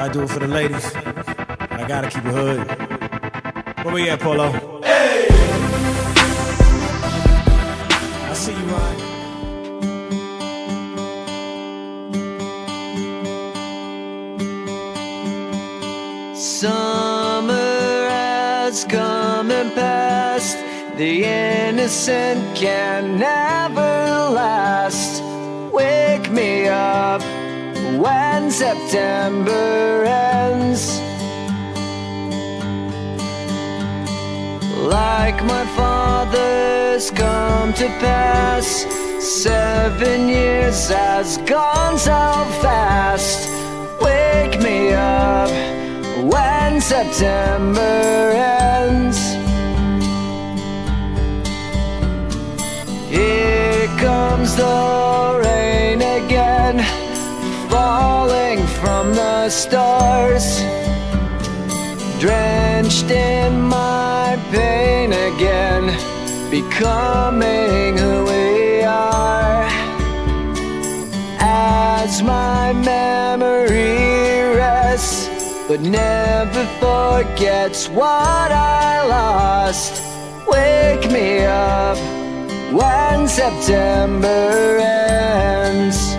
I do it for the ladies. I gotta keep it hood. Where we at, Polo? Hey! I see you, Ryan. Summer has come and passed. The innocent can never last. Wake me up when September ends. Like my father's come to pass, 7 years has gone so fast. Wake me up when September ends. Here comes the rain again, falling from the stars, drenched in my pain again, becoming who we are. As my memory rests, but never forgets what I lost. Wake me up when September ends.